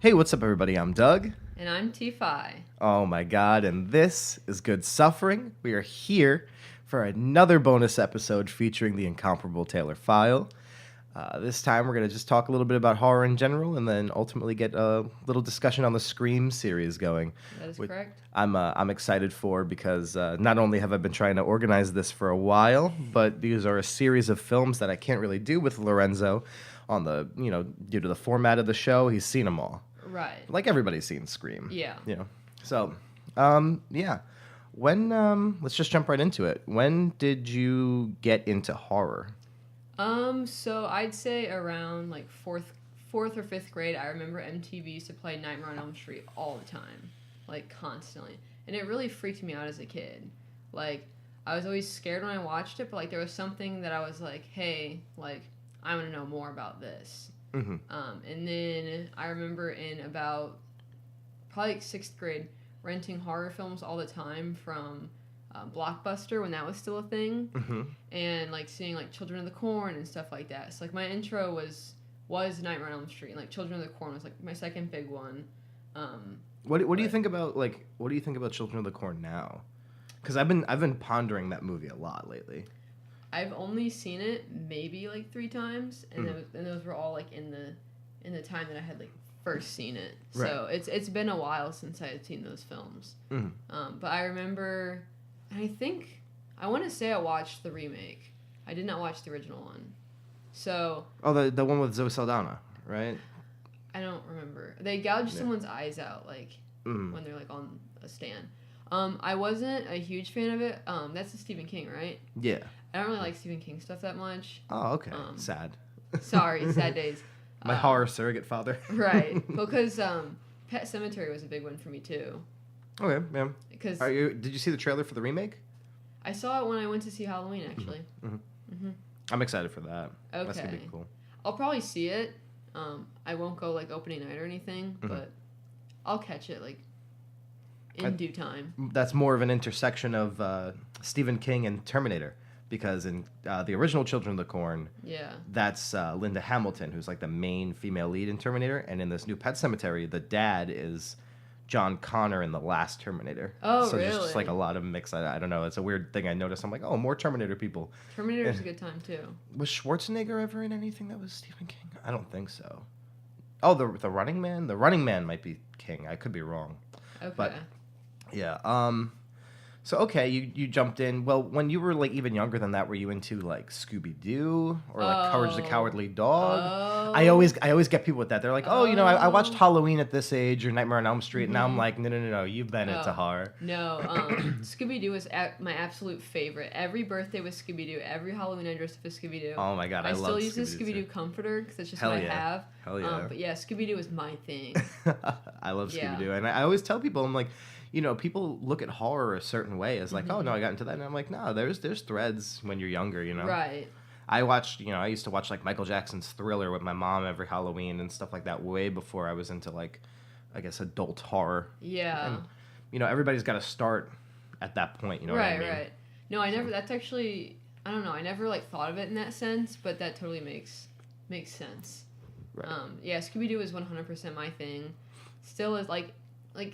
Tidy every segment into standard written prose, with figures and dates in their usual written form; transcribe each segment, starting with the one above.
Hey, what's up, everybody? I'm Doug. And I'm T-Pfy. Oh my god, and this is Good Suffering. We are here for another bonus episode featuring the incomparable Taylor File. This time we're going to just talk a little bit about horror in general and then ultimately get a little discussion on the Scream series going. That is correct. I'm excited for because not only have I been trying to organize this for a while, but these are a series of films that I can't really do with Lorenzo on the, due to the format of the show. He's seen them all. Right. Like everybody's seen Scream. Yeah. So, yeah. When let's just jump right into it. When did you get into horror? So I'd say around like fourth or fifth grade, I remember MTV used to play Nightmare on Elm Street all the time, like constantly, and it really freaked me out as a kid. Like I was always scared when I watched it, but like there was something that I was like, hey, like I want to know more about this. Mm-hmm. And then I remember in about probably like sixth grade renting horror films all the time from Blockbuster when that was still a thing, Mm-hmm. and like seeing like Children of the Corn and stuff like that. So like my intro was Nightmare on Elm Street, and like Children of the Corn was like my second big one. What do you think about Children of the Corn now? Because I've been pondering that movie a lot lately. I've only seen it maybe like 3 times, and those were all like in the time that I had like first seen it. Right. So it's been a while since I had seen those films. Mm-hmm. But I remember, I want to say I watched the remake. I did not watch the original one. So the one with Zoe Saldana, right? I don't remember. They gouged someone's eyes out like when they're like on a stand. I wasn't a huge fan of it. That's a Stephen King, right? Yeah. I don't really like Stephen King stuff that much. Oh, okay. Sad. Sorry, sad days. My horror surrogate father. Right. Because Pet Sematary was a big one for me too. Okay, yeah. Because did you see the trailer for the remake? I saw it when I went to see Halloween, actually. I'm excited for that. Okay. That's gonna be cool. I'll probably see it. I won't go like opening night or anything, but I'll catch it like in due time. That's more of an intersection of Stephen King and Terminator, because in the original Children of the Corn, that's Linda Hamilton, who's like the main female lead in Terminator, and in this new Pet Sematary, the dad is John Connor in the last Terminator. Oh, so really? So just like a lot of mix. I don't know. It's a weird thing I noticed. I'm like, oh, more Terminator people. Terminator's a good time too. Was Schwarzenegger ever in anything that was Stephen King? I don't think so. Oh, the Running Man? The Running Man might be King. I could be wrong. Okay. But yeah. So okay, you jumped in. Well, when you were like even younger than that, were you into like Scooby-Doo or like Courage the Cowardly Dog? Oh. I always get people with that. They're like, I watched Halloween at this age or Nightmare on Elm Street, and now I'm like, no, you've been into horror. No, Scooby-Doo was my absolute favorite. Every birthday was Scooby-Doo. Every Halloween I dressed up as Scooby-Doo. Oh my god, I love still use the Scooby-Doo Scooby-Doo comforter because that's just Hell what yeah. I have. Hell yeah. But yeah, Scooby-Doo is my thing. I love Scooby-Doo, and I always tell people, I'm like, people look at horror a certain way as like, oh no, I got into that, and I'm like, no, there's threads when you're younger, Right. I used to watch like Michael Jackson's Thriller with my mom every Halloween and stuff like that way before I was into like, I guess, adult horror. Yeah. And, everybody's got to start at that point, you know what I mean? Right. No, I never, that's actually, I don't know, I never like thought of it in that sense, but that totally makes sense. Right. Yeah, Scooby-Doo is 100% my thing. Still is like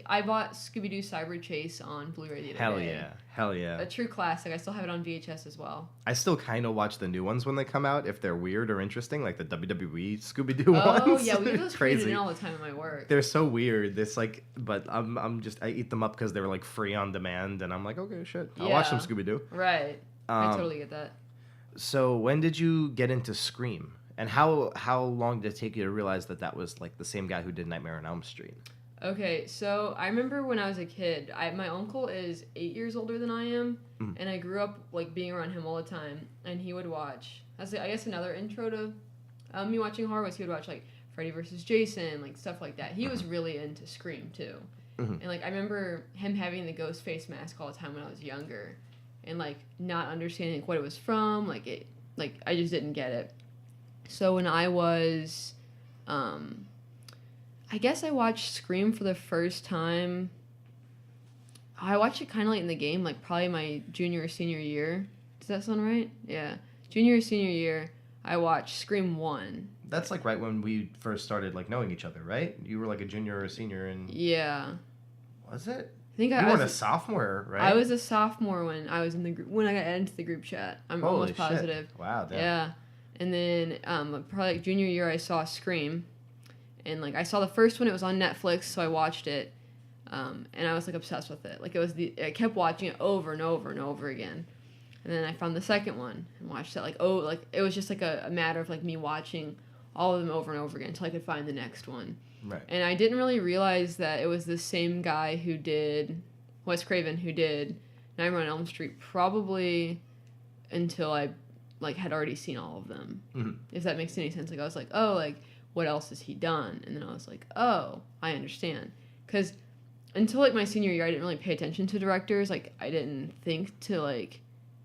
I bought Scooby-Doo Cyber Chase on Blu-ray the other day. Hell yeah. A true classic. I still have it on VHS as well. I still kind of watch the new ones when they come out if they're weird or interesting, like the WWE Scooby-Doo ones. Oh yeah, we do those crazy all the time at my work. They're so weird. It's like, but I eat them up because they were like free on demand, and I'm like, okay, shit, I'll watch some Scooby-Doo. Right. I totally get that. So when did you get into Scream, and how long did it take you to realize that was like the same guy who did Nightmare on Elm Street? Okay, so I remember when I was a kid, my uncle is 8 years older than I am, and I grew up like being around him all the time, and he would watch, I guess another intro to me watching horror was he would watch like Freddy vs. Jason, like stuff like that. He was really into Scream too. And like I remember him having the ghost face mask all the time when I was younger, and like not understanding what it was from, I just didn't get it. So when I was I guess I watched Scream for the first time. I watched it kind of late in the game, like probably my junior or senior year. Does that sound right? Yeah. Junior or senior year, I watched Scream 1. That's like right when we first started like knowing each other, right? You were like a junior or a senior, and Yeah. was it? I think You I weren't a was. sophomore, right? I was a sophomore when I was in the group when I got added to the group chat. I'm Holy almost positive. shit! Wow, damn. Yeah. And then probably like junior year I saw Scream, and like I saw the first one. It was on Netflix, so I watched it, and I was like obsessed with it. Like I kept watching it over and over and over again. And then I found the second one and watched it like it was just like a matter of like me watching all of them over and over again until I could find the next one. Right. And I didn't really realize that it was the same guy who did Wes Craven who did Nightmare on Elm Street probably until I like had already seen all of them. Mm-hmm. If that makes any sense. Like I was like, oh, like what else has he done? And then I was like, oh, I understand. Because until like my senior year, I didn't really pay attention to directors. Like I didn't think to like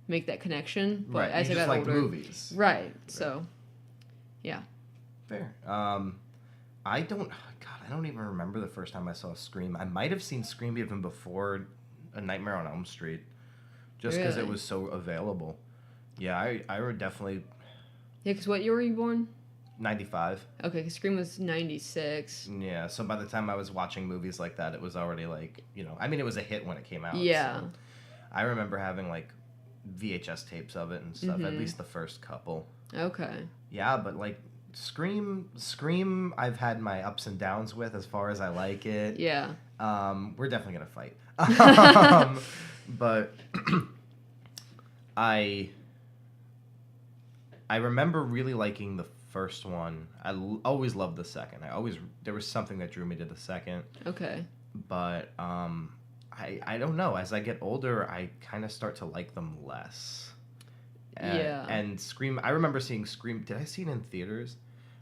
make that connection. But Right. as You I just got liked older, movies. right? So, yeah. Fair. I don't. God, I don't even remember the first time I saw Scream. I might have seen Scream even before A Nightmare on Elm Street, just because it Really? was so available. Yeah, I would definitely Yeah, because what year were you born? 95. Okay, because Scream was 96. Yeah, so by the time I was watching movies like that, it was already like, I mean, it was a hit when it came out. Yeah. So I remember having like VHS tapes of it and stuff, at Mhm. least the first couple. Okay. Yeah, but like Scream, I've had my ups and downs with as far as I like it. Yeah. We're definitely gonna fight. But I remember really liking the first one. Always loved the second. There was something that drew me to the second. Okay. But I don't know. As I get older, I kind of start to like them less. Yeah. And Scream, I remember seeing Scream. Did I see it in theaters?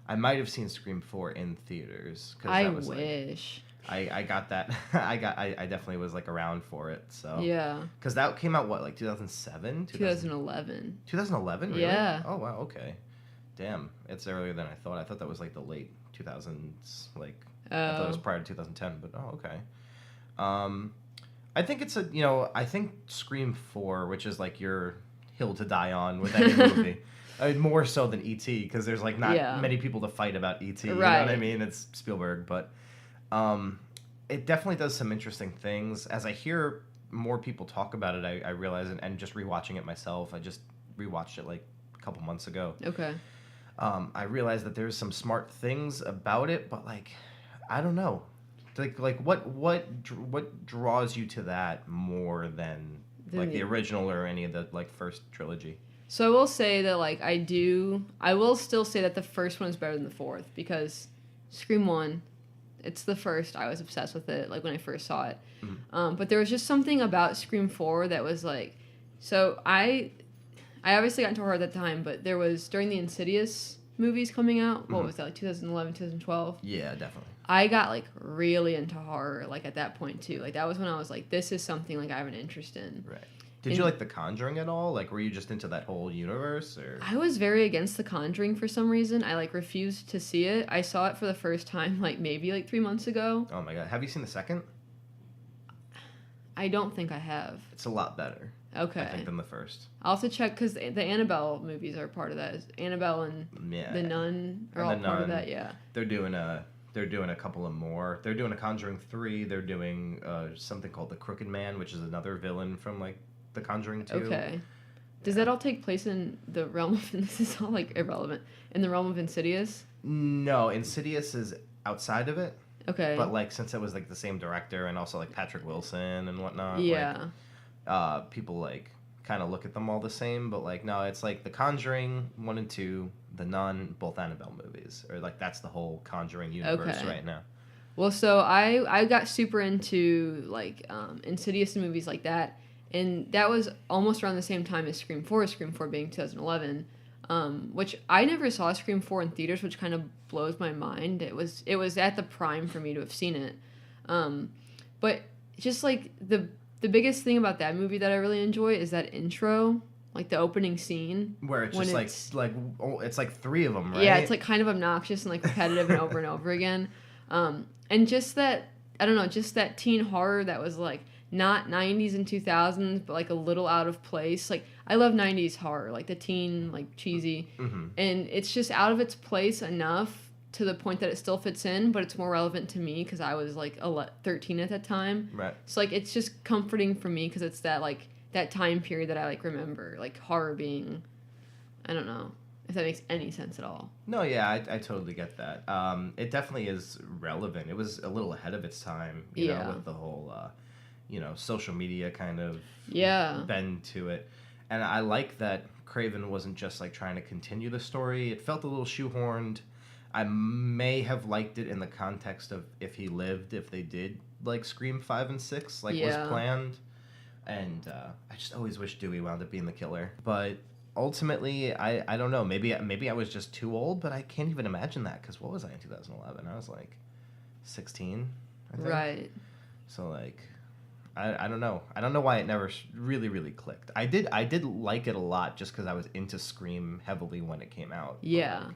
I might have seen Scream 4 in theaters. I that was wish. I got that. I definitely was like around for it. So Yeah. because that came out what, like 2007? 2011. 2011? Really? Yeah. Oh wow. Okay. Damn, it's earlier than I thought. I thought that was like the late 2000s. Like I thought it was prior to 2010. But okay. I think I think Scream 4, which is like your hill to die on with any movie. I mean, more so than E.T. because there's like not many people to fight about E.T. You know what I mean? It's Spielberg, but it definitely does some interesting things. As I hear more people talk about it, I realize, and just rewatching it myself, I just rewatched it like a couple months ago. Okay. I realized that there's some smart things about it, but like, I don't know. Like what draws you to that more than like the original or any of the like first trilogy? So I will say that like I will still say that the first one is better than the fourth because Scream 1, it's the first. I was obsessed with it like when I first saw it. Mm-hmm. But there was just something about Scream 4 that was like, so I obviously got into horror at that time, but there was during the Insidious movies coming out. What was that, like 2011, 2012? Yeah, definitely. I got like really into horror like at that point too. Like that was when I was like, this is something like I have an interest in. Right. Did you like The Conjuring at all? Like, were you just into that whole universe, or? I was very against The Conjuring for some reason. I like refused to see it. I saw it for the first time like maybe like 3 months ago. Oh my god! Have you seen the second? I don't think I have. It's a lot better. Okay. I think than the first. I'll have to check because the Annabelle movies are part of that. Annabelle and The Nun are all part of that. Yeah. They're doing a couple of more. They're doing a Conjuring 3. They're doing something called The Crooked Man, which is another villain from like The Conjuring 2. Okay. Does that all take place in the realm of, this is all like irrelevant, in the realm of Insidious? No, Insidious is outside of it. Okay. But like since it was like the same director and also like Patrick Wilson and whatnot. Yeah. Like, people like kind of look at them all the same, but like no, it's like The Conjuring 1 and 2, The Nun, both Annabelle movies, or like that's the whole Conjuring universe right now. Well, so I got super into like Insidious and movies like that, and that was almost around the same time as Scream 4. Scream 4 being 2011, which I never saw Scream 4 in theaters, which kind of blows my mind. It was at the prime for me to have seen it, but just like the biggest thing about that movie that I really enjoy is that intro, like the opening scene. Where it's just it's like 3 of them, right? Yeah, it's like kind of obnoxious and like repetitive and over again. And just that, I don't know, just that teen horror that was like not 90s and 2000s, but like a little out of place. Like I love 90s horror, like the teen, like cheesy. And it's just out of its place enough to the point that it still fits in, but it's more relevant to me because I was like 13 at that time. Right. So like it's just comforting for me because it's that like that time period that I like remember, like horror being, I don't know if that makes any sense at all. No, yeah, I totally get that. It definitely is relevant. It was a little ahead of its time, you know, with the whole, social media kind of bend to it. And I like that Craven wasn't just like trying to continue the story. It felt a little shoehorned. I may have liked it in the context of if he lived, if they did like Scream 5 and 6, like was planned. And I just always wish Dewey wound up being the killer. But ultimately, I don't know. Maybe I was just too old, but I can't even imagine that because what was I in 2011? I was like 16, I think. Right. So like, I don't know. I don't know why it never really clicked. I did like it a lot just because I was into Scream heavily when it came out. Yeah. Like,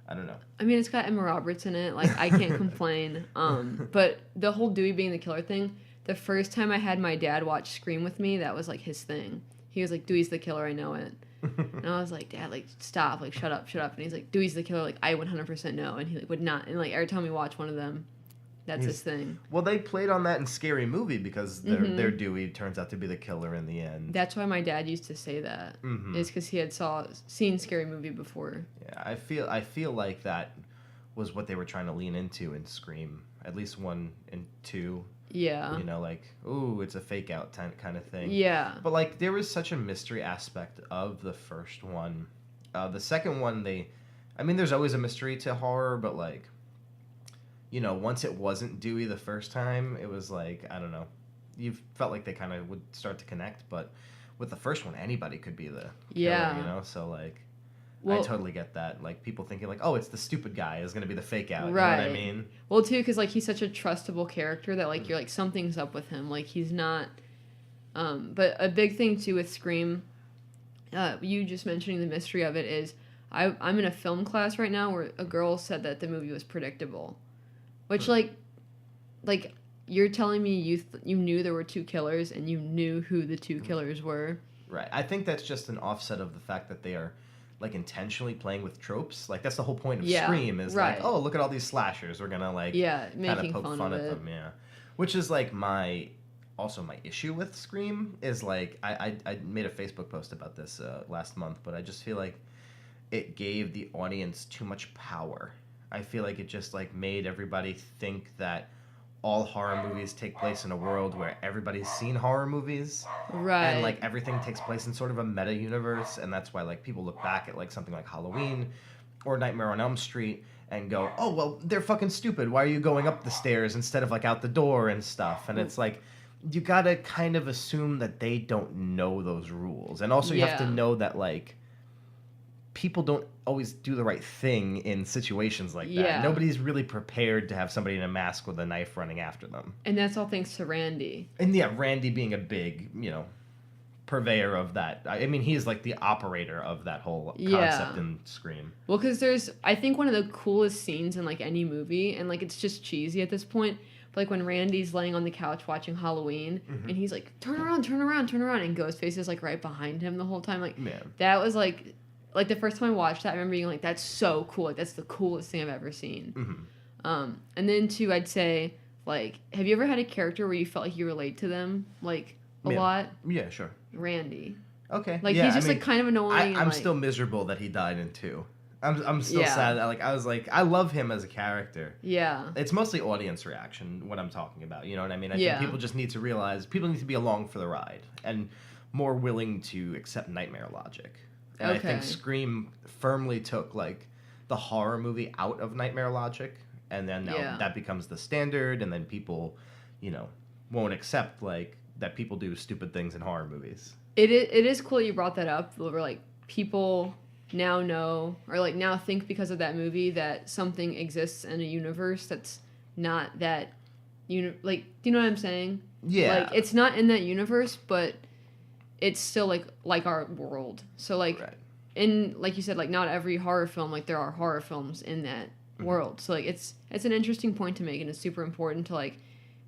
I don't know. I mean, it's got Emma Roberts in it. Like, I can't complain. But the whole Dewey being the killer thing, the first time I had my dad watch Scream with me, that was, like, his thing. He was like, Dewey's the killer, I know it. And I was like, Dad, like, stop. Like, shut up. And he's like, Dewey's the killer. Like, I 100% know. And he, like, would not. And, like, every time we watch one of them, that's his thing. Well, they played on that in Scary Movie because their Dewey turns out to be the killer in the end. That's why my dad used to say that. Is because he had seen Scary Movie before. Yeah, I feel like that was what they were trying to lean into in Scream. At least 1 and 2. Yeah. You know, like, ooh, it's a fake out kind of thing. Yeah. But, like, there was such a mystery aspect of the first one. The second one, there's always a mystery to horror, but, like, you know, once it wasn't Dewey the first time, it was like, I don't know. You felt like they kind of would start to connect, but with the first one, anybody could be the killer, you know? So, like, I totally get that. Like, people thinking, like, oh, it's the stupid guy is going to be the fake out. Right. You know what I mean? Well, too, because, like, he's such a trustable character that, like, you're like, something's up with him. Like, he's not... but a big thing, too, with Scream, you just mentioning the mystery of it is, I'm in a film class right now where a girl said that the movie was predictable. Which, like, you're telling me you knew there were 2 killers and you knew who the 2 killers were. Right. I think that's just an offset of the fact that they are, like, intentionally playing with tropes. Like, that's the whole point of Scream is, like, oh, look at all these slashers. We're going to, like, kind of poke fun at them. Yeah. Which is, like, my issue with Scream is, like, I made a Facebook post about this last month, but I just feel like it gave the audience too much power. I feel like it just, like, made everybody think that all horror movies take place in a world where everybody's seen horror movies. Right. And, like, everything takes place in sort of a meta-universe, and that's why, like, people look back at, like, something like Halloween or Nightmare on Elm Street and go, oh, well, they're fucking stupid. Why are you going up the stairs instead of, like, out the door and stuff? And it's like, you gotta kind of assume that they don't know those rules. And also you have to know that, like, people don't always do the right thing in situations like that. Yeah. Nobody's really prepared to have somebody in a mask with a knife running after them. And that's all thanks to Randy. And yeah, Randy being a big, purveyor of that. I mean, he's like the operator of that whole concept in Scream. Well, because I think one of the coolest scenes in, like, any movie, and, like, it's just cheesy at this point, but, like, when Randy's laying on the couch watching Halloween, and he's like, turn around, and Ghostface is, like, right behind him the whole time. Like, that was, like, the first time I watched that, I remember being like, that's so cool. Like, that's the coolest thing I've ever seen. And then, too, I'd say, like, have you ever had a character where you felt like you relate to them, like, a lot? Yeah, sure. Randy. Okay. Like, he's just, like, kind of annoying. I'm still miserable that he died in 2. I'm still sad. Like, I was like, I love him as a character. Yeah. It's mostly audience reaction, what I'm talking about. You know what I mean? I think people just need to realize, people need to be along for the ride and more willing to accept nightmare logic. And I think Scream firmly took, like, the horror movie out of nightmare logic, and then now that becomes the standard, and then people, won't accept, like, that people do stupid things in horror movies. It is cool you brought that up, where, like, people now know, or, like, now think because of that movie that something exists in a universe that's not that, like, do you know what I'm saying? Yeah. Like, it's not in that universe, but it's still, like our world. So, like, in, like you said, like, not every horror film, like, there are horror films in that world. So, like, it's an interesting point to make, and it's super important to, like,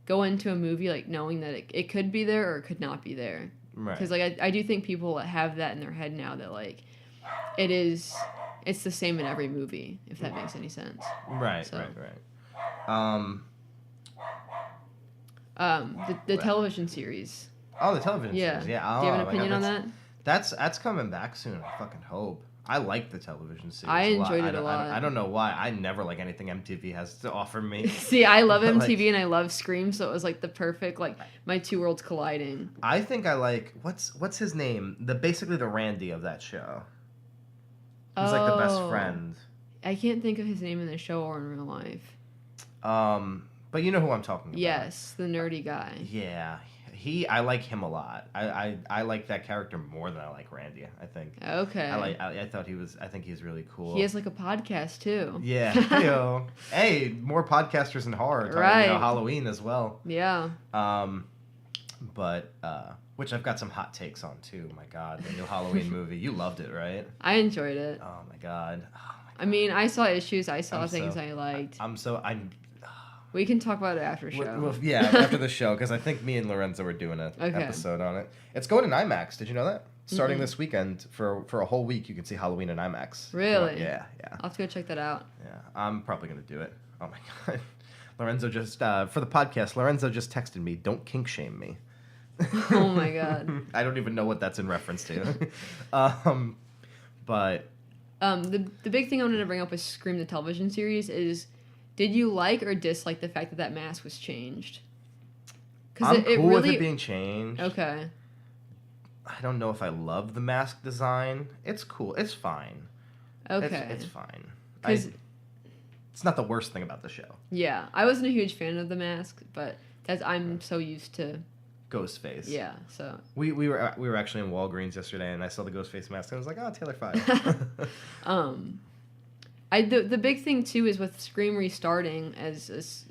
go into a movie like knowing that it could be there or it could not be there. Right. Because like I do think people have that in their head now that like it's the same in every movie, if that makes any sense. Right. So, Right. the television series. Oh, the television series. Yeah. Oh, do you have an opinion on that? That's coming back soon. I fucking hope. I like the television series. I enjoyed it a lot. I don't know why. I never like anything MTV has to offer me. See, I love MTV and I love Scream, so it was like the perfect like my two worlds colliding. I think I like what's his name? Basically the Randy of that show. He's like the best friend. I can't think of his name in the show or in real life. But you know who I'm talking about. Yes, the nerdy guy. Yeah. I like him a lot. I like that character more than I like Randy, I think. Okay. I think he's really cool. He has like a podcast too. Yeah. Hey, more podcasters in horror. Right. Halloween as well. Yeah. But which I've got some hot takes on too. My God, the new Halloween movie. You loved it, right? I enjoyed it. Oh my God. I mean, I saw issues. I saw things I liked. We can talk about it after show. Well, yeah, after the show, because I think me and Lorenzo were doing an episode on it. It's going to IMAX. Did you know that? Starting this weekend, for a whole week, you can see Halloween in IMAX. Really? Yeah. I'll have to go check that out. Yeah, I'm probably going to do it. Oh my God. Lorenzo just, for the podcast, Lorenzo just texted me, don't kink shame me. Oh my God. I don't even know what that's in reference to. But... the big thing I wanted to bring up with Scream the television series is... Did you like or dislike the fact that mask was changed? I'm cool with it being changed. Okay. I don't know if I love the mask design. It's cool. It's fine. Okay. It's fine. It's not the worst thing about the show. Yeah. I wasn't a huge fan of the mask, but I'm so used to... Ghostface. Yeah, so... We were actually in Walgreens yesterday, and I saw the Ghostface mask, and I was like, oh, T-Pfy. The big thing too is with Scream restarting as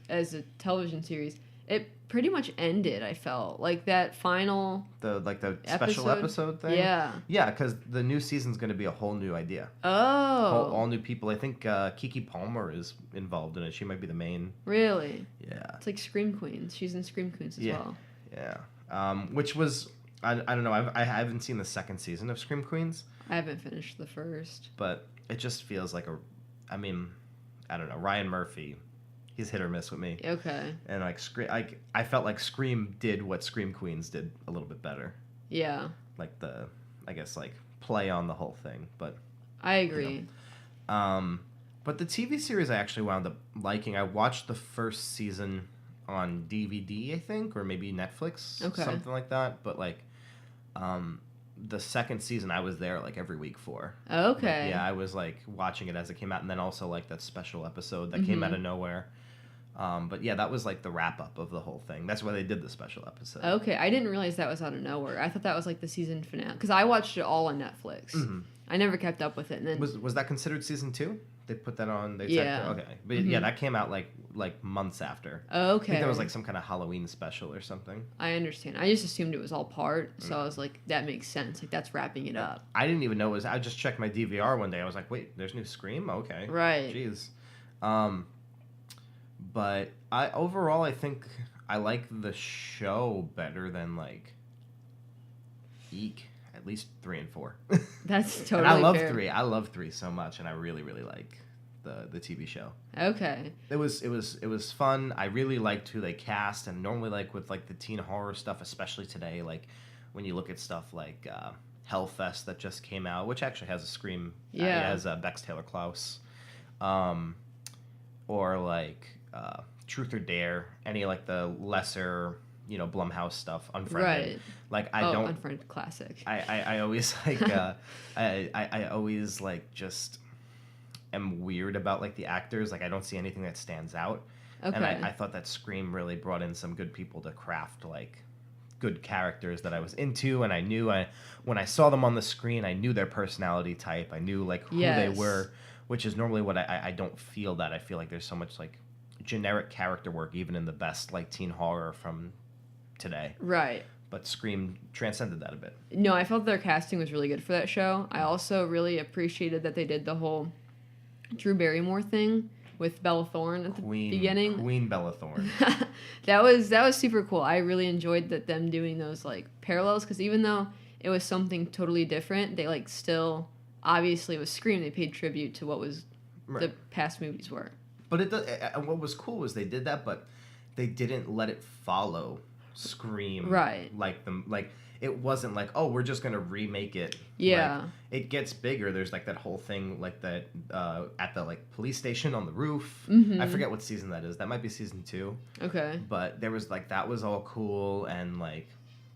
a television series, it pretty much ended. I felt like that final special episode thing. Yeah, because the new season's going to be a whole new idea. Oh, all new people. I think Kiki Palmer is involved in it. She might be the main. Really? Yeah. It's like Scream Queens. She's in Scream Queens as well. Yeah. Which was I don't know. I haven't seen the second season of Scream Queens. I haven't finished the first. But it just feels like I don't know. Ryan Murphy, he's hit or miss with me. Okay. And I felt like Scream did what Scream Queens did a little bit better. Yeah. Like play on the whole thing, but I agree. But the TV series I actually wound up liking. I watched the first season on DVD, I think, or maybe Netflix, something like that. But the second season I was there every week for. Okay. I was watching it as it came out, and then also that special episode that came out of nowhere. But yeah, that was the wrap up of the whole thing. That's why they did the special episode. Okay, I didn't realize that was out of nowhere. I thought that was the season finale because I watched it all on Netflix. Mm-hmm. I never kept up with it. And then was that considered season 2? They put that on. Yeah. Okay, but yeah, that came out months after. Okay. I think there was some kind of Halloween special or something. I understand. I just assumed it was all part, so I was like, that makes sense. That's wrapping it up. I didn't even know it was. I just checked my DVR one day. I was like, wait, there's new Scream? Okay. Right. Jeez. But overall I think I like the show better than Eek. At least 3 and 4. That's totally and I love fair. 3. I love 3 so much, and I really, really like the TV show. Okay. It was fun. I really liked who they cast, and normally with the teen horror stuff, especially today, when you look at stuff like Hellfest that just came out, which actually has a Scream. Yeah. It has Bex Taylor Klaus, or Truth or Dare. Any the lesser. Blumhouse stuff, Unfriended. Right. Unfriended classic. I always I always just am weird about the actors. I don't see anything that stands out. Okay. And I thought that Scream really brought in some good people to craft good characters that I was into, and I knew when I saw them on the screen, I knew their personality type. I knew who they were, which is normally what I don't feel that. I feel there's so much generic character work even in the best teen horror from today. Right. But Scream transcended that a bit. No, I felt their casting was really good for that show. I also really appreciated that they did the whole Drew Barrymore thing with Bella Thorne at the beginning. Queen Bella Thorne. That was super cool. I really enjoyed them doing those like parallels, because even though it was something totally different, they like still obviously with Scream they paid tribute to what was the past movies were. But what was cool was they did that, but they didn't let it follow Scream. Right. Like it wasn't like, oh, we're just gonna remake it. Yeah. Like, it gets bigger. There's like that whole thing like that at the like police station on the roof. Mm-hmm. I forget what season that is. That might be season 2. Okay. But there was like that was all cool, and like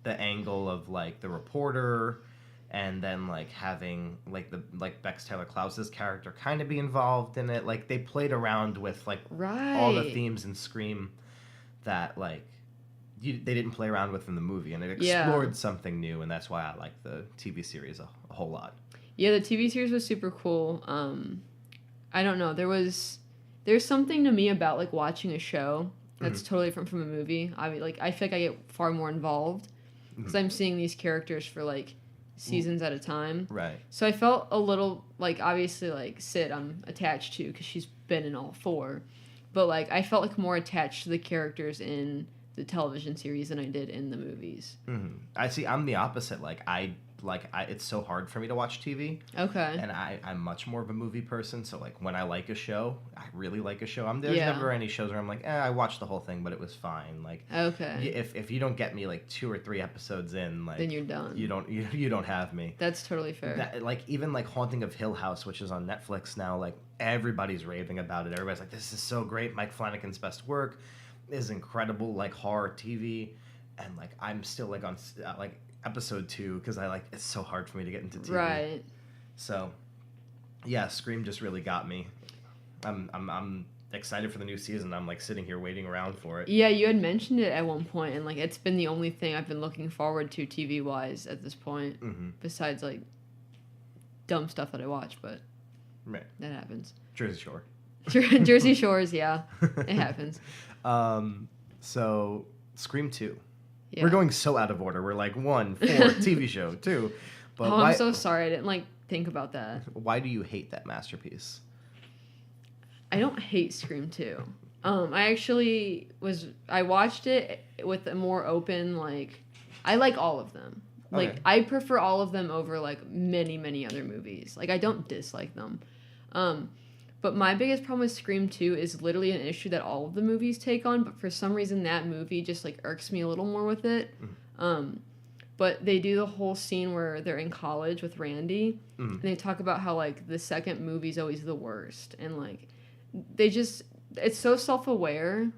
the angle of like the reporter, and then like having like the like Bex Taylor Klaus's character kind of be involved in it. Like they played around with like all the themes in Scream that like they didn't play around with in the movie, and it explored something new, and that's why I like the TV series a whole lot. Yeah, the TV series was super cool. I don't know, there's something to me about like watching a show that's totally different from a movie. I mean, like I feel like I get far more involved because I'm seeing these characters for like seasons at a time. Right. So I felt a little like, obviously like Sid I'm attached to because she's been in all 4, but like I felt like more attached to the characters in the television series than I did in the movies. Mm-hmm. I see. I'm the opposite. It's so hard for me to watch TV. Okay. And I'm much more of a movie person. So like when I like a show, I really like a show. There's never any shows where I'm like, I watched the whole thing, but it was fine. Like, okay. If you don't get me like 2 or 3 episodes in, like then you're done. You don't have me. That's totally fair. Like even like Haunting of Hill House, which is on Netflix now, like everybody's raving about it. Everybody's like, this is so great. Mike Flanagan's best work. Is incredible, like horror TV, and like I'm still like on like episode 2 because I like it's so hard for me to get into TV. Right. So, yeah, Scream just really got me. I'm excited for the new season. I'm like sitting here waiting around for it. Yeah, you had mentioned it at one point, and like it's been the only thing I've been looking forward to TV wise at this point, besides like dumb stuff that I watch, but that happens. Jersey Shore. Jersey Shores, yeah, it happens. So Scream 2. Yeah. We're going so out of order. We're like 1, 4, TV show 2. But I'm so sorry. I didn't like think about that. Why do you hate that masterpiece? I don't hate Scream 2. I watched it with a more open, like, I like all of them. Like, okay. I prefer all of them over, like, many, many other movies. Like, I don't dislike them. But my biggest problem with Scream 2 is literally an issue that all of the movies take on, but for some reason that movie just, like, irks me a little more with it. But they do the whole scene where they're in college with Randy, and they talk about how, like, the second movie's always the worst. And, like, it's so self-aware,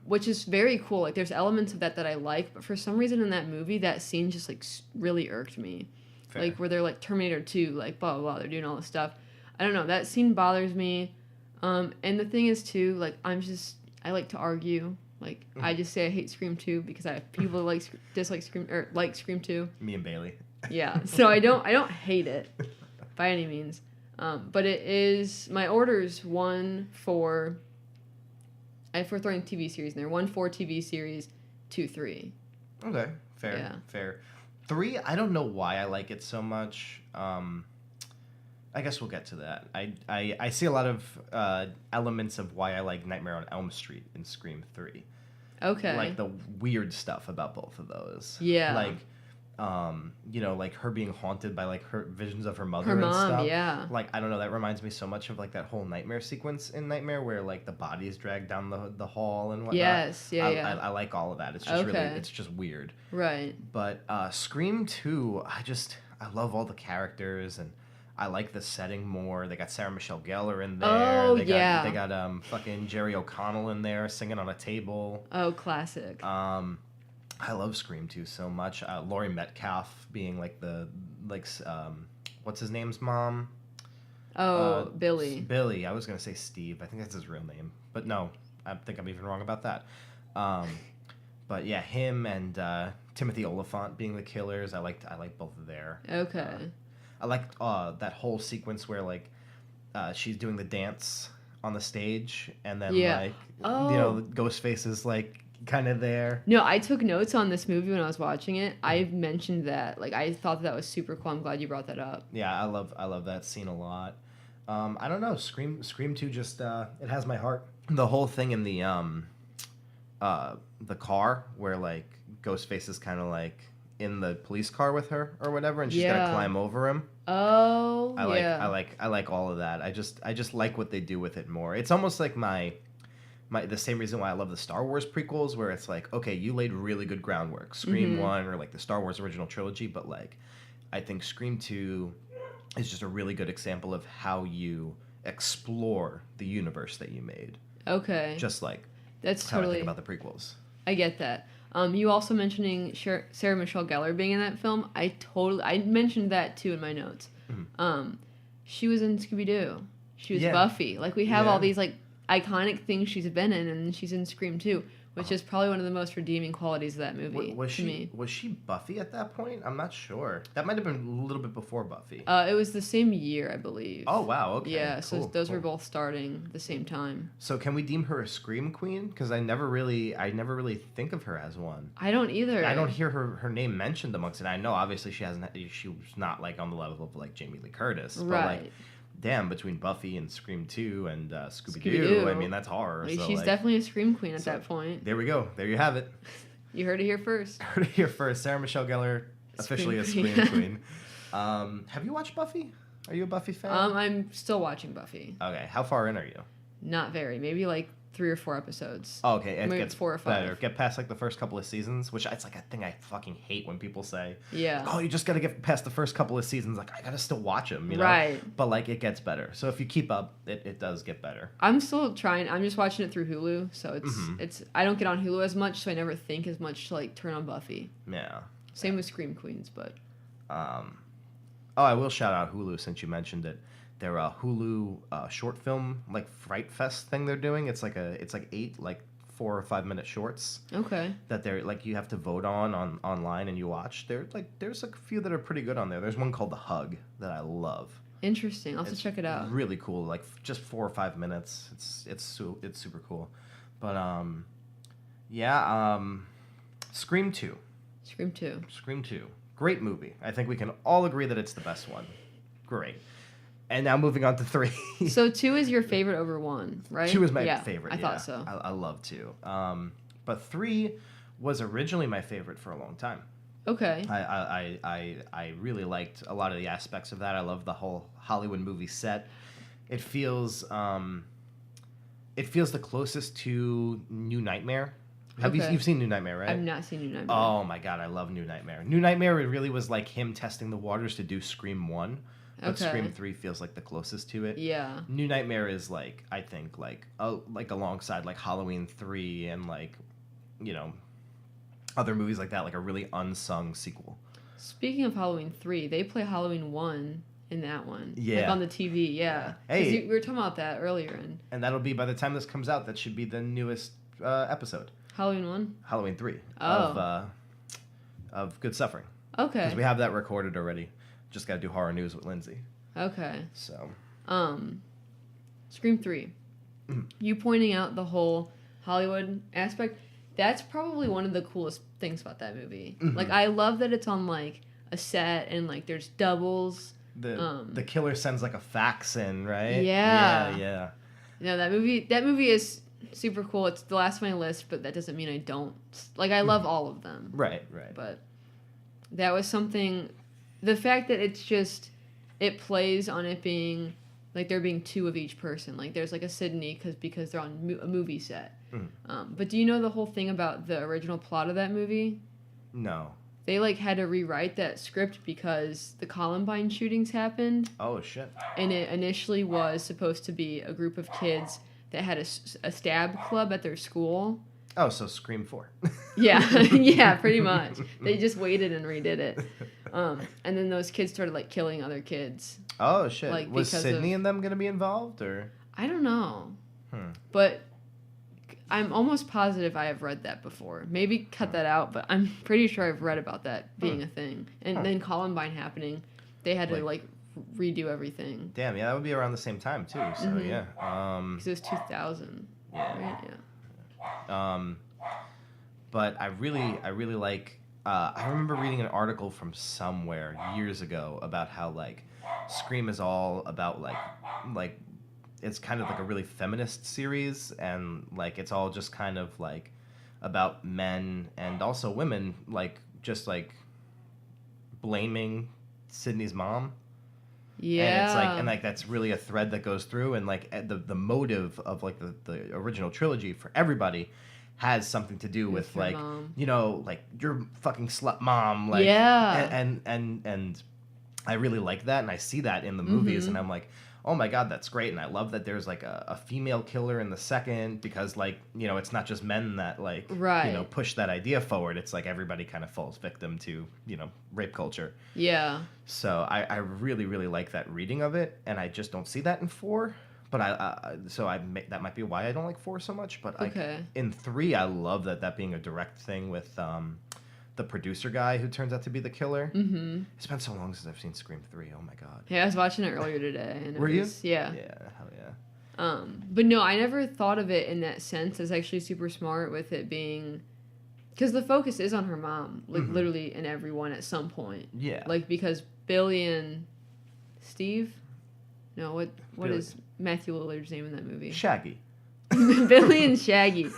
which is very cool. Like, there's elements of that I like, but for some reason in that movie, that scene just, like, really irked me. Fair. Like, where they're, like, Terminator 2, like, blah, blah, blah, they're doing all this stuff. I don't know, that scene bothers me. And the thing is, too, like, I like to argue. Like, I just say I hate Scream 2 because I have people who dislike Scream, or like Scream 2. Me and Bailey. Yeah, so I don't hate it by any means. But it is, my order's 1 for, if we're throwing TV series in there, 1 for TV series, 2, 3. Okay, fair, yeah. Fair. 3, I don't know why I like it so much. I guess we'll get to that. I see a lot of elements of why I like Nightmare on Elm Street in Scream 3. Okay. Like the weird stuff about both of those. Yeah. Like, like her being haunted by like her visions of her mother her and mom, stuff. Yeah. Like, I don't know, that reminds me so much of like that whole Nightmare sequence in Nightmare where like the body is dragged down the hall and whatnot. Yes, yeah, I like all of that. It's just it's just weird. Right. But Scream 2, I love all the characters, and I like the setting more. They got Sarah Michelle Gellar in there. Oh, they got fucking Jerry O'Connell in there singing on a table. Oh, classic. I love Scream 2 so much. Laurie Metcalf being like what's his name's mom? Oh, Billy. Billy. I was gonna say Steve. I think that's his real name, but no, I think I'm even wrong about that. But yeah, him and Timothy Olyphant being the killers. I like both of their. Okay. I liked that whole sequence where like she's doing the dance on the stage, and then Ghostface is like kind of there. No, I took notes on this movie when I was watching it. I mentioned that, like, I thought that was super cool. I'm glad you brought that up. Yeah, I love that scene a lot. I don't know, Scream 2 just it has my heart. The whole thing in the the car where like Ghostface is kind of like in the police car with her or whatever, and she's gotta climb over him. Oh, I like all of that. I just like what they do with it more. It's almost like the same reason why I love the Star Wars prequels, where it's like, okay, you laid really good groundwork. Scream 1 or like the Star Wars original trilogy, but like I think Scream 2 is just a really good example of how you explore the universe that you made. Okay. Just like that's how totally I think about the prequels. I get that. You also mentioning Sarah Michelle Gellar being in that film. I mentioned that too in my notes. Mm-hmm. She was in Scooby-Doo. She was Buffy. Like we have all these like iconic things she's been in, and she's in Scream 2, which is probably one of the most redeeming qualities of that movie. Was she Buffy at that point? I'm not sure. That might have been a little bit before Buffy. It was the same year, I believe. Oh wow, okay. Yeah, cool, so those were both starting the same time. So can we deem her a Scream Queen? Because I never really think of her as one. I don't either. I don't hear her name mentioned amongst it. I know obviously she was not like on the level of like Jamie Lee Curtis, but like. Damn, between Buffy and Scream 2 and Scooby-Doo, I mean, that's horror. Like, so, she's definitely a Scream Queen at that point. There we go. There you have it. You heard it here first. Heard it here first. Sarah Michelle Gellar, officially a Scream Queen. Have you watched Buffy? Are you a Buffy fan? I'm still watching Buffy. Okay. How far in are you? Not very. Maybe like 3 or 4 episodes. Oh, okay. It gets 4 or 5. better. Get past like the first couple of seasons, which it's like a thing I fucking hate when people say, yeah, oh, you just got to get past the first couple of seasons. Like, I got to still watch them, you know? Right. But like, it gets better. So if you keep up, it does get better. I'm still trying. I'm just watching it through Hulu. So it's I don't get on Hulu as much, so I never think as much to like turn on Buffy. Yeah. Same with Scream Queens, but. I will shout out Hulu since you mentioned it. Their Hulu short film like Fright Fest thing they're doing. It's like 8 like 4 or 5 minute shorts. Okay. That they're like you have to vote on online and you watch. There's a few that are pretty good on there. There's one called The Hug that I love. Interesting. I'll have to check it out. Really cool. Like just 4 or 5 minutes. It's super cool. But Scream 2. Scream 2. Great movie. I think we can all agree that it's the best one. Great. And now moving on to 3. So 2 is your favorite over 1, right? 2 is my favorite. I thought so. I love 2. But 3 was originally my favorite for a long time. Okay. I really liked a lot of the aspects of that. I love the whole Hollywood movie set. It feels the closest to New Nightmare. You've seen New Nightmare, right? I've not seen New Nightmare. Oh my god, I love New Nightmare. New Nightmare, it really was like him testing the waters to do Scream 1. But Scream 3 feels like the closest to it. Yeah. New Nightmare is like, I think like alongside like Halloween 3 and like, you know, other movies like that, like a really unsung sequel. Speaking of Halloween 3, they play Halloween 1 in that one. Yeah. Like on the TV, yeah. Hey. We were talking about that earlier. And that'll be, by the time this comes out, that should be the newest episode. Halloween 1? Halloween 3. Oh. Of Good Suffering. Okay. Because we have that recorded already. Just got to do horror news with Lindsay. Okay. So. Scream 3. You pointing out the whole Hollywood aspect, that's probably one of the coolest things about that movie. Mm-hmm. Like, I love that it's on, like, a set and, like, there's doubles. The killer sends, like, a fax in, right? Yeah. Yeah. No, that movie is super cool. It's the last on my list, but that doesn't mean I don't. Like, I love all of them. Right. But that was something... The fact that it plays on it being, like, there being 2 of each person. Like, there's, like, a Sydney because they're on a movie set. But do you know the whole thing about the original plot of that movie? No. They, like, had to rewrite that script because the Columbine shootings happened. Oh, shit. And it initially was supposed to be a group of kids that had a stab club at their school. Oh, so Scream 4. Yeah, yeah, pretty much. They just waited and redid it. And then those kids started, like, killing other kids. Oh, shit. Like, was Sydney and them going to be involved, or? I don't know. But I'm almost positive I have read that before. Maybe cut that out, but I'm pretty sure I've read about that being a thing. And then Columbine happening, they had to, like, redo everything. Damn, yeah, that would be around the same time, too, so, yeah. Because it was 2000, right? Yeah. But I really like. I remember reading an article from somewhere years ago about how like Scream is all about like it's kind of like a really feminist series, and like it's all just kind of like about men and also women, like, just, like, blaming Sydney's mom. Yeah. And it's like, and like that's really a thread that goes through, and like the motive of like the original trilogy for everybody has something to do with your like, mom. you know, like your fucking slut mom, like, Yeah. and I really like that, and I see that in the movies, and I'm like, oh my god, that's great, and I love that there's like a female killer in the second, because like, you know, it's not just men that like, Right. you know, push that idea forward. It's like everybody kind of falls victim to, you know, rape culture. Yeah. So I really, really like that reading of it, and I just don't see that in 4. But that might be why I don't like 4 so much. But Okay. In 3, I love that being a direct thing with the producer guy who turns out to be the killer. Mm-hmm. It's been so long since I've seen Scream 3. Oh my god. Yeah, I was watching it earlier today. And Were you? Yeah. Yeah, hell yeah. But no, I never thought of it in that sense. It's actually super smart with it being... Because the focus is on her mom, like literally in everyone at some point. Yeah. Like, because Billy and Steve... No, what Billy. is Matthew Lillard's name in that movie? Shaggy. Billy and Shaggy.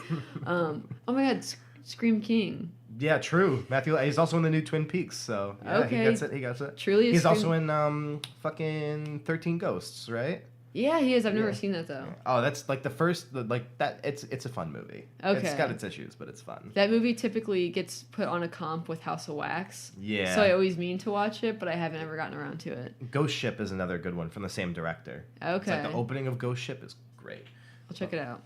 Oh my god, Scream King. Yeah, true. Matthew, he's also in the new Twin Peaks, so yeah, Okay. He gets it. Truly He's Scream... also in fucking 13 Ghosts, right? Yeah, he is. I've never seen that, though. Oh, that's like the first, like that. It's a fun movie. Okay. It's got its issues, but it's fun. That movie typically gets put on a comp with House of Wax. Yeah. So I always mean to watch it, but I haven't ever gotten around to it. Ghost Ship is another good one from the same director. Okay. It's like the opening of Ghost Ship is great. I'll check it out.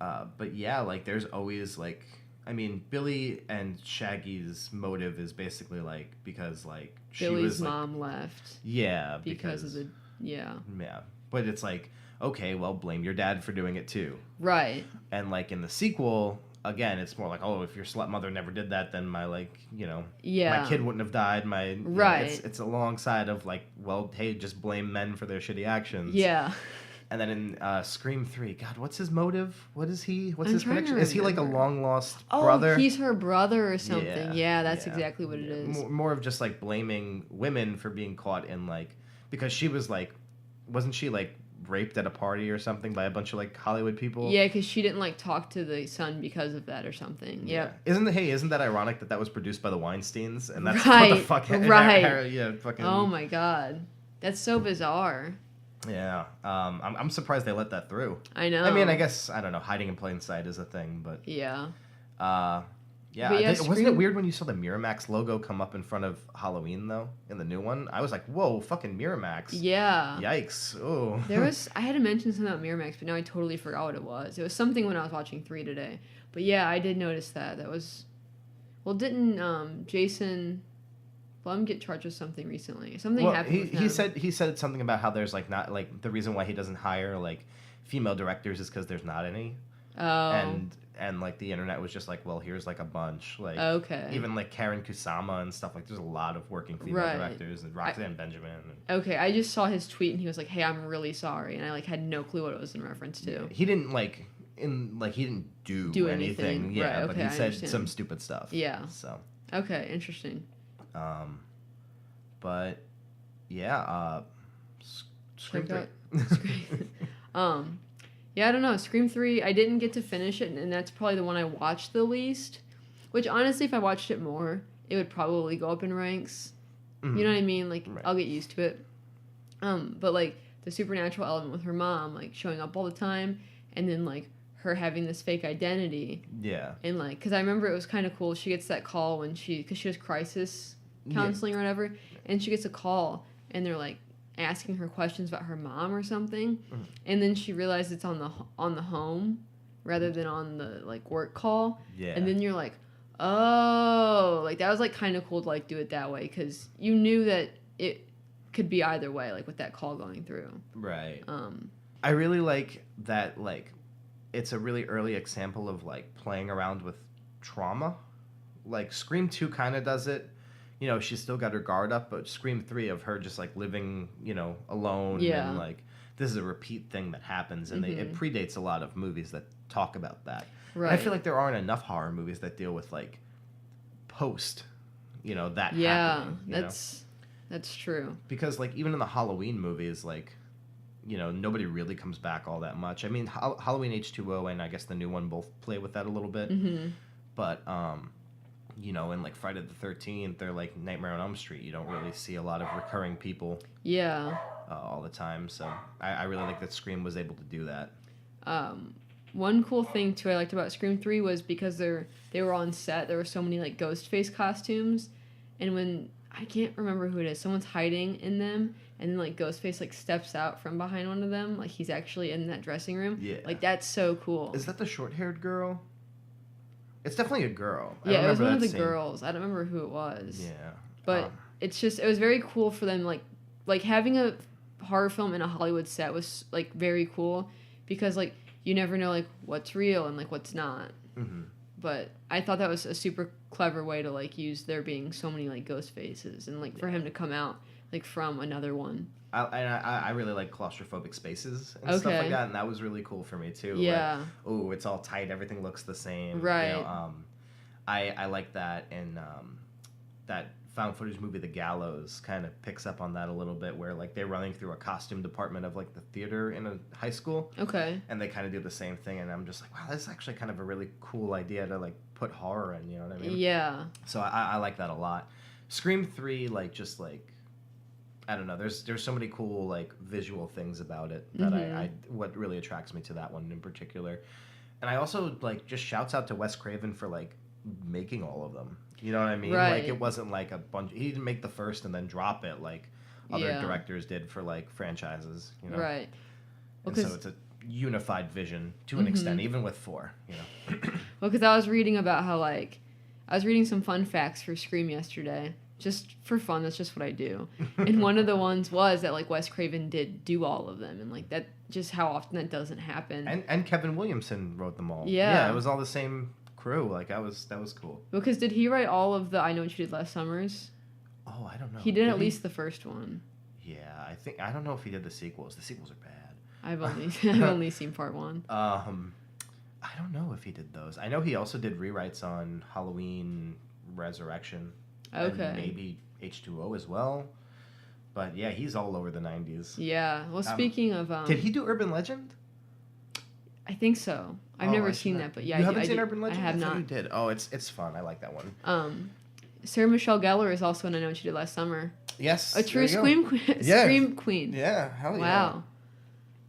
But yeah, like there's always like, I mean, Billy and Shaggy's motive is basically like because like she Billy's was mom left. Yeah, Because of the... Yeah. Yeah, but it's like, okay, well, blame your dad for doing it too. Right. And like in the sequel, again, it's more like, oh, if your slut mother never did that, then my like, you know, Yeah. my kid wouldn't have died. Right. It's alongside of like, well, hey, just blame men for their shitty actions. Yeah. And then in Scream 3, God, what's his motive? What is he? What's I'm his trying to connection? Is he like a remember. long lost Oh, brother? he's her brother or something. Yeah, that's yeah. exactly what it is. More of just like blaming women for being caught in like, because she was like, wasn't she like raped at a party or something by a bunch of like Hollywood people? Yeah, because she didn't like talk to the son because of that or something. Yeah. Isn't that ironic that was produced by the Weinsteins, and that's Right, what the fuck? right. Yeah, fucking. Oh my god, that's so bizarre. Yeah, I'm surprised they let that through. I know. I mean, I guess I don't know. Hiding in plain sight is a thing, but Yeah. yeah. But yeah, Wasn't it weird when you saw the Miramax logo come up in front of Halloween though in the new one? I was like, whoa, fucking Miramax. Yeah. Yikes. Oh. I had to mention something about Miramax, but now I totally forgot what it was. It was something when I was watching 3 today. But yeah, I did notice that. That was... Well, didn't Jason Blum get charged with something recently? Something happened with him. He said something about how there's like not like the reason why he doesn't hire like female directors is because there's not any. Oh. And like the internet was just like, well, here's like a bunch, like Okay. even like Karen Kusama and stuff. Like there's a lot of working female Right. directors, and Roxanne Benjamin. And, Okay, I just saw his tweet and he was like, "Hey, I'm really sorry," and I like had no clue what it was in reference to. he didn't like he didn't do anything. Yeah, Right, but okay, he I said understand. some stupid stuff. Yeah. So. Okay, interesting. But yeah, Scream 3. Yeah, I don't know. Scream 3, I didn't get to finish it, and that's probably the one I watched the least. Which, honestly, if I watched it more, it would probably go up in ranks. Mm-hmm. You know what I mean? Like, Right. I'll get used to it. But, like, the supernatural element with her mom, like, showing up all the time, and then, like, her having this fake identity. Yeah. And, like, because I remember it was kind of cool. She gets that call when because she does crisis counseling or whatever, and she gets a call, and they're, like, asking her questions about her mom or something, and then she realized it's on the home rather than on the like work call. Yeah. And then you're like, oh, like that was like kind of cool to like do it that way because you knew that it could be either way, like with that call going through. Right. I really like that. Like, it's a really early example of like playing around with trauma. Like Scream 2 kind of does it. You know, she's still got her guard up, but Scream 3 of her just, like, living, you know, alone. Yeah. And, like, this is a repeat thing that happens. And it predates a lot of movies that talk about that. Right. I feel like there aren't enough horror movies that deal with, like, post, you know, that Yeah, happening. that's true. Because, like, even in the Halloween movies, like, nobody really comes back all that much. I mean, Halloween H2O and I guess the new one both play with that a little bit. Mm-hmm. But, in like Friday the 13th or like Nightmare on Elm Street, you don't really see a lot of recurring people Yeah. all the time. So I really like that Scream was able to do that. One cool thing too I liked about Scream 3 was because they were on set, there were so many like Ghostface costumes, and when I can't remember who it is, someone's hiding in them, and then like Ghostface like steps out from behind one of them, like he's actually in that dressing room. Yeah. Like that's so cool. Is that the short-haired girl? It's definitely a girl. Yeah, it was one of the scene. girls. I don't remember who it was. Yeah. But it was very cool for them, like having a horror film in a Hollywood set was like very cool because like you never know like what's real and like what's not. Mm-hmm. But I thought that was a super clever way to like use there being so many like ghost faces and like for him to come out like from another one. I really like claustrophobic spaces and stuff like that, and that was really cool for me too. Yeah. Like, oh, it's all tight, everything looks the same. Right. I like that, and that found footage movie, The Gallows, kind of picks up on that a little bit, where like they're running through a costume department of like the theater in a high school. Okay. And they kind of do the same thing, and I'm just like, wow, that's actually kind of a really cool idea to like put horror in. You know what I mean? Yeah. So I like that a lot. Scream 3, like just like. I don't know. There's so many cool like visual things about it that I what really attracts me to that one in particular, and I also like just shouts out to Wes Craven for like making all of them. You know what I mean? Right. Like it wasn't like a bunch. He didn't make the first and then drop it like other directors did for like franchises. You know? Right. Well, and so it's a unified vision to an extent, even with 4. You know. Well, because I was reading about how like I was reading some fun facts for Scream yesterday. Just for fun, that's just what I do. And one of the ones was that like Wes Craven did do all of them, and like that just how often that doesn't happen. And Kevin Williamson wrote them all. Yeah. Yeah, it was all the same crew. Like that was cool. Because did he write all of the I Know What You Did Last Summers? Oh, I don't know. He did at least the first one. Yeah, I don't know if he did the sequels. The sequels are bad. I've only seen part 1. I don't know if he did those. I know he also did rewrites on Halloween Resurrection. Okay. And maybe H2O as well. But yeah, he's all over the 90s. Yeah. Well, speaking of... did he do Urban Legend? I think so. I've never seen that, but yeah. You haven't seen Urban Legend? I have not. You did. Oh, it's fun. I like that one. Sarah Michelle Gellar is also in I Know What You Did Last Summer. Yes. A true Scream queen. Yeah, hell yeah. Wow.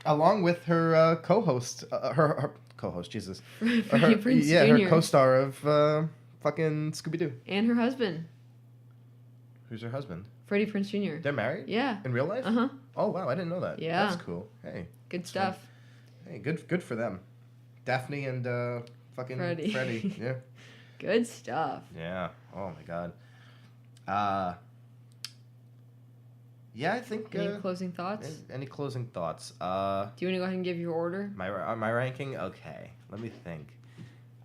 Along with her co-host, her co-host, Jesus. Freddie Prinze Jr. Yeah, her co-star of fucking Scooby-Doo. And her husband. Who's her husband? Freddie Prinze Jr. They're married? Yeah. In real life? Uh-huh. Oh, wow, I didn't know that. Yeah. That's cool. Hey. Good stuff. Fun. Hey, good for them. Daphne and fucking Freddie. Yeah. Good stuff. Yeah. Oh, my God. Yeah, I think... Any closing thoughts? Any closing thoughts? Do you want to go ahead and give your order? My ranking? Okay. Let me think.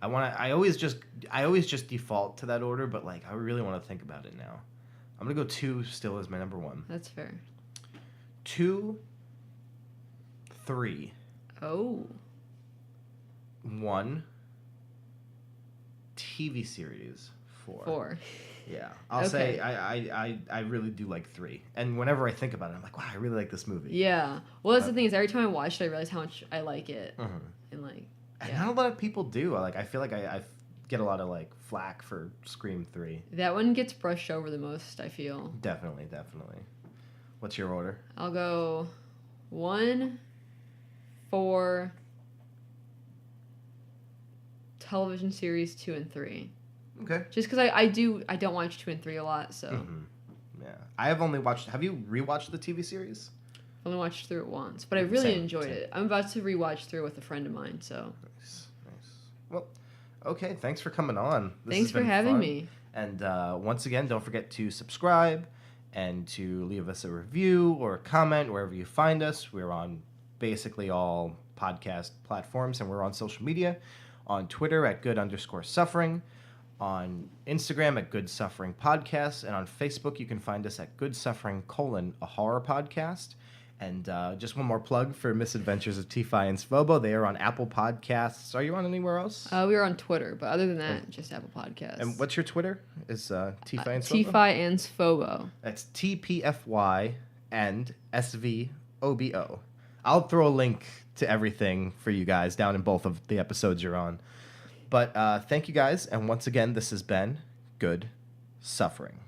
I always just default to that order, but like I really want to think about it now. I'm gonna go 2 still as my number 1. That's fair. 2, 3. Oh. 1. TV series 4. 4. Yeah, I'll say I really do like 3. And whenever I think about it, I'm like, wow, I really like this movie. Yeah. Well, that's the thing is every time I watch it, I realize how much I like it. Mm-hmm. And like. And Yeah. not a lot of people do. Like I feel like I get a lot of like flack for Scream 3. That one gets brushed over the most, I feel. Definitely. What's your order? I'll go 1, 4, television series 2 and 3. Okay. Just because I don't watch 2 and 3 a lot, so. Mm-hmm. Yeah. I have only watched... Have you rewatched the TV series? I only watched through it once, but I really enjoyed it. I'm about to rewatch through with a friend of mine, so. Nice. Well, okay. Thanks for coming on. Thanks for having me. And once again, don't forget to subscribe and to leave us a review or a comment wherever you find us. We're on basically all podcast platforms, and we're on social media. On Twitter at good_suffering. On Instagram at Good Suffering Podcast. And on Facebook, you can find us at Good Suffering: a horror podcast. And just one more plug for Misadventures of T-Pfy and Svobo. They are on Apple Podcasts. Are you on anywhere else? We are on Twitter, but other than that, just Apple Podcasts. And what's your Twitter? Is T-Pfy and Svobo? T-Pfy and Svobo. That's T-P-F-Y and S-V-O-B-O. I'll throw a link to everything for you guys down in both of the episodes you're on. But thank you guys, and once again, this has been Good Suffering.